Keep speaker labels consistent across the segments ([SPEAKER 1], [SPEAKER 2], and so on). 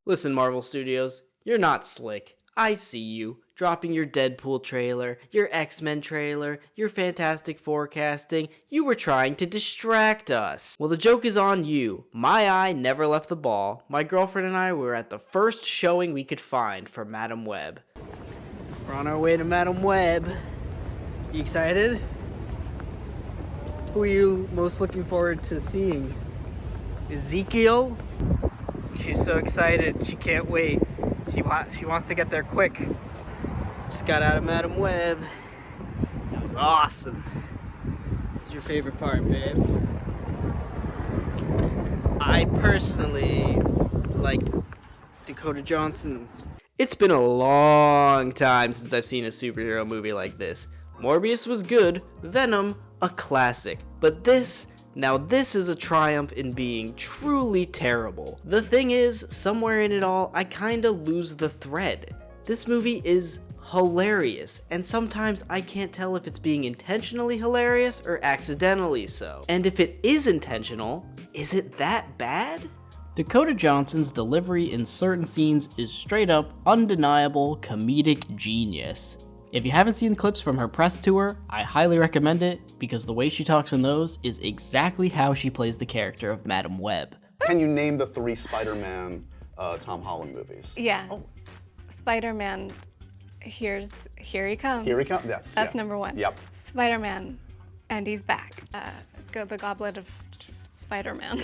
[SPEAKER 1] Listen, Marvel Studios, you're not slick. I see you, dropping your Deadpool trailer, your X-Men trailer, your Fantastic Forecasting. You were trying to distract us. Well, the joke is on you. My eye never left the ball. My girlfriend and I were at the first showing we could find for Madame Web. We're on our way to Madame Web. You excited? Who are you most looking forward to seeing? Ezekiel? She's so excited. She can't wait. She wants to get there quick. Just got out of Madame Web. That was awesome. What's your favorite part, babe? I personally liked Dakota Johnson. It's been a long time since I've seen a superhero movie like this. Morbius was good, Venom, a classic. But this is a triumph in being truly terrible. The thing is, somewhere in it all, I kinda lose the thread. This movie is hilarious, and sometimes I can't tell if it's being intentionally hilarious or accidentally so. And if it is intentional, is it that bad? Dakota Johnson's delivery in certain scenes is straight up, undeniable comedic genius. If you haven't seen clips from her press tour, I highly recommend it because the way she talks in those is exactly how she plays the character of Madame Web.
[SPEAKER 2] Can you name the 3 Spider-Man Tom Holland movies?
[SPEAKER 3] Yeah. Oh. Spider-Man, here he comes.
[SPEAKER 2] Here he comes,
[SPEAKER 3] That's number 1.
[SPEAKER 2] Yep.
[SPEAKER 3] Spider-Man, and he's back. The Goblet of Spider-Man.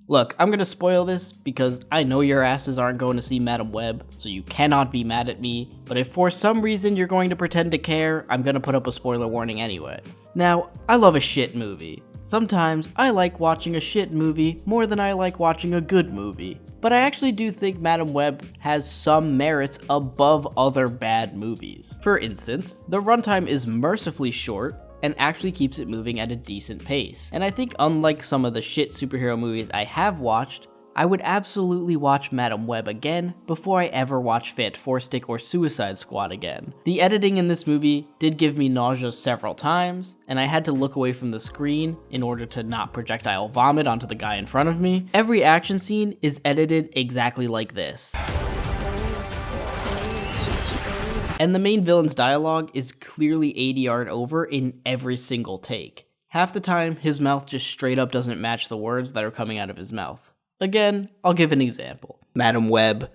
[SPEAKER 1] Look, I'm gonna spoil this because I know your asses aren't going to see Madame Web, so you cannot be mad at me, but if for some reason you're going to pretend to care, I'm gonna put up a spoiler warning anyway. Now, I love a shit movie. Sometimes I like watching a shit movie more than I like watching a good movie, but I actually do think Madame Web has some merits above other bad movies. For instance, the runtime is mercifully short, and actually keeps it moving at a decent pace. And I think unlike some of the shit superhero movies I have watched, I would absolutely watch Madame Web again before I ever watch Fantastic or Suicide Squad again. The editing in this movie did give me nausea several times, and I had to look away from the screen in order to not projectile vomit onto the guy in front of me. Every action scene is edited exactly like this. And the main villain's dialogue is clearly ADR'd over in every single take. Half the time, his mouth just straight up doesn't match the words that are coming out of his mouth. Again, I'll give an example. Madame Web,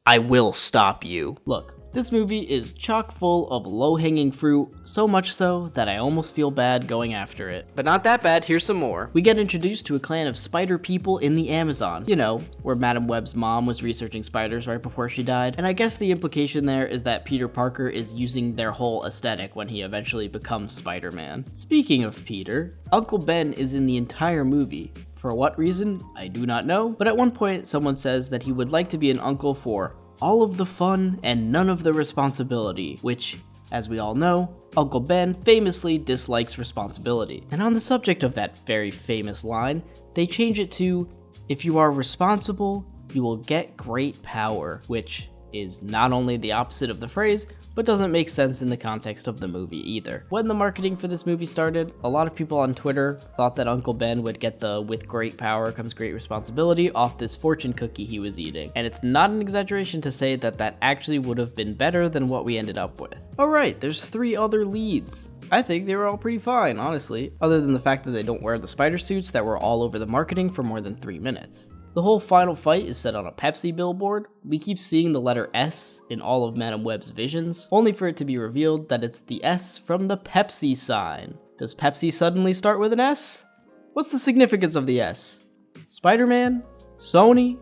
[SPEAKER 1] I will stop you. Look, this movie is chock full of low-hanging fruit, so much so that I almost feel bad going after it. But not that bad, here's some more. We get introduced to a clan of spider people in the Amazon. You know, where Madame Web's mom was researching spiders right before she died. And I guess the implication there is that Peter Parker is using their whole aesthetic when he eventually becomes Spider-Man. Speaking of Peter, Uncle Ben is in the entire movie. For what reason, I do not know, but at one point someone says that he would like to be an uncle for all of the fun and none of the responsibility, which, as we all know, Uncle Ben famously dislikes responsibility. And on the subject of that very famous line, they change it to, if you are responsible, you will get great power, which is not only the opposite of the phrase, but doesn't make sense in the context of the movie either. When the marketing for this movie started, a lot of people on Twitter thought that Uncle Ben would get the with great power comes great responsibility off this fortune cookie he was eating. And it's not an exaggeration to say that that actually would have been better than what we ended up with. Alright, there's 3 other leads. I think they were all pretty fine, honestly, other than the fact that they don't wear the spider suits that were all over the marketing for more than 3 minutes. The whole final fight is set on a Pepsi billboard. We keep seeing the letter S in all of Madame Web's visions, only for it to be revealed that it's the S from the Pepsi sign. Does Pepsi suddenly start with an S? What's the significance of the S? Spider-Man? Sony?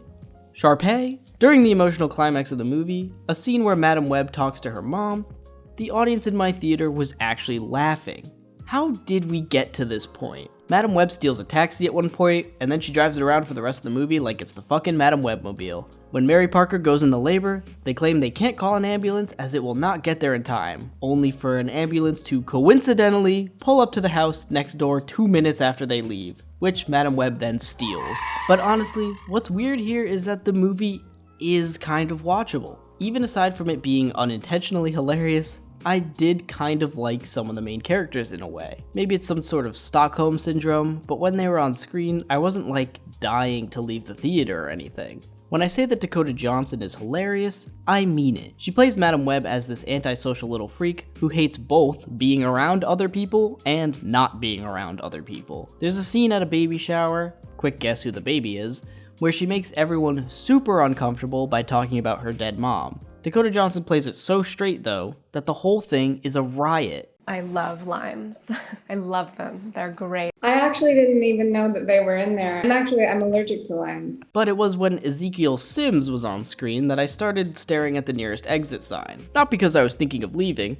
[SPEAKER 1] Sharpay? During the emotional climax of the movie, a scene where Madame Web talks to her mom, the audience in my theater was actually laughing. How did we get to this point? Madame Web steals a taxi at one point, and then she drives it around for the rest of the movie like it's the fucking Madame Webmobile. When Mary Parker goes into labor, they claim they can't call an ambulance as it will not get there in time, only for an ambulance to coincidentally pull up to the house next door 2 minutes after they leave, which Madame Web then steals. But honestly, what's weird here is that the movie is kind of watchable. Even aside from it being unintentionally hilarious, I did kind of like some of the main characters in a way. Maybe it's some sort of Stockholm syndrome, but when they were on screen, I wasn't like dying to leave the theater or anything. When I say that Dakota Johnson is hilarious, I mean it. She plays Madame Web as this antisocial little freak who hates both being around other people and not being around other people. There's a scene at a baby shower, quick guess who the baby is, where she makes everyone super uncomfortable by talking about her dead mom. Dakota Johnson plays it so straight though, that the whole thing is a riot.
[SPEAKER 4] I love limes. I love them. They're great.
[SPEAKER 5] I actually didn't even know that they were in there. And actually, I'm allergic to limes.
[SPEAKER 1] But it was when Ezekiel Sims was on screen that I started staring at the nearest exit sign. Not because I was thinking of leaving,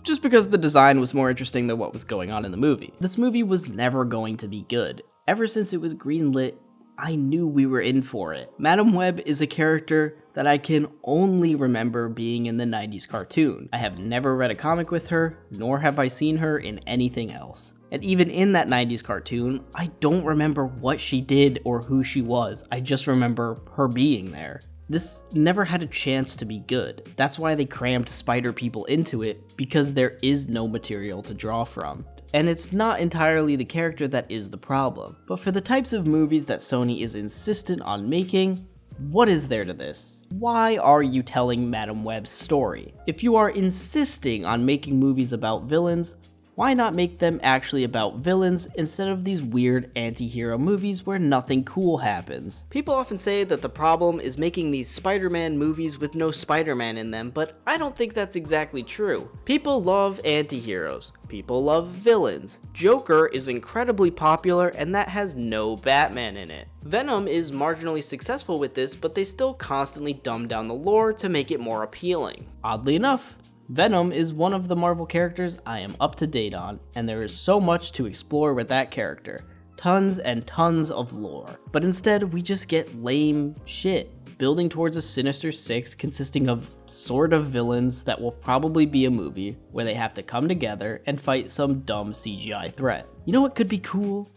[SPEAKER 1] just because the design was more interesting than what was going on in the movie. This movie was never going to be good. Ever since it was greenlit, I knew we were in for it. Madame Web is a character that I can only remember being in the 90s cartoon. I have never read a comic with her, nor have I seen her in anything else. And even in that 90s cartoon, I don't remember what she did or who she was. I just remember her being there. This never had a chance to be good. That's why they crammed spider people into it, because there is no material to draw from. And it's not entirely the character that is the problem. But for the types of movies that Sony is insistent on making, what is there to this? Why are you telling Madame Web's story? If you are insisting on making movies about villains, why not make them actually about villains instead of these weird anti-hero movies where nothing cool happens? People often say that the problem is making these Spider-Man movies with no Spider-Man in them, but I don't think that's exactly true. People love anti-heroes. People love villains. Joker is incredibly popular and that has no Batman in it. Venom is marginally successful with this, but they still constantly dumb down the lore to make it more appealing. Oddly enough, Venom is one of the Marvel characters I am up to date on, and there is so much to explore with that character. Tons and tons of lore. But instead, we just get lame shit, building towards a Sinister Six consisting of sort of villains that will probably be a movie where they have to come together and fight some dumb CGI threat. You know what could be cool?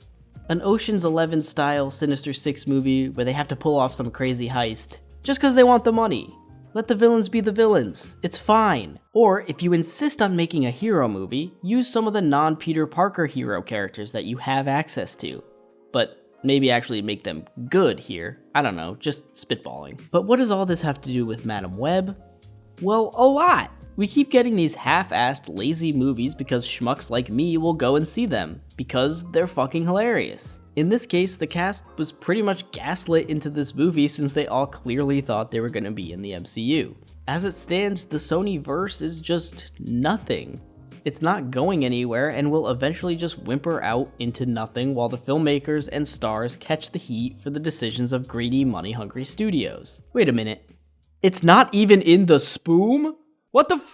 [SPEAKER 1] An Ocean's 11 style Sinister Six movie where they have to pull off some crazy heist just because they want the money. Let the villains be the villains. It's fine. Or if you insist on making a hero movie, use some of the non-Peter Parker hero characters that you have access to. But maybe actually make them good here. I don't know, just spitballing. But what does all this have to do with Madame Web? Well, a lot. We keep getting these half-assed lazy movies because schmucks like me will go and see them, because they're fucking hilarious. In this case, the cast was pretty much gaslit into this movie since they all clearly thought they were going to be in the MCU. As it stands, the Sonyverse is just nothing. It's not going anywhere and will eventually just whimper out into nothing while the filmmakers and stars catch the heat for the decisions of greedy, money-hungry studios. Wait a minute. It's not even in the spoom? What the fuck?